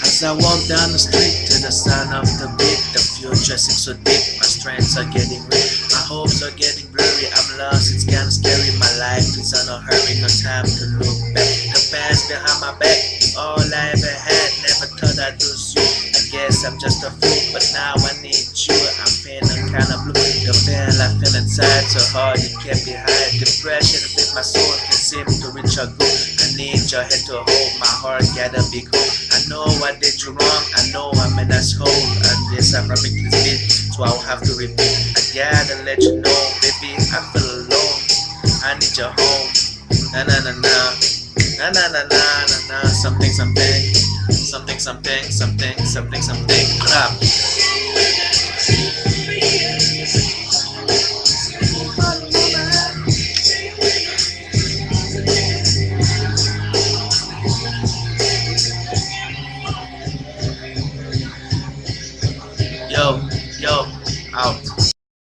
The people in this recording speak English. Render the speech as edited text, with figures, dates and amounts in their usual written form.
As I walk down the street to the sound of the beat, the future seems so deep, my strengths are getting weak, my hopes are getting blurry, I'm lost, it's kinda scary, my life is on a hurry, no time to look back, the past behind my back, all I ever had, never thought I'd lose you, I guess I'm just a fool, but now I need you, I'm feeling kinda blue, the pain I feel inside, so hard it can't be hide, depression with my soul can seem to reach a goal, I need your head to hold, my heart got a big hole, I know I did you wrong, I know I'm an asshole, and yes, I'm rapping this beat, so I'll have to repeat. I gotta let you know, baby, I feel alone. I need your home. Na na na na, na na na na na na. Something something, something something, something something something. Clap.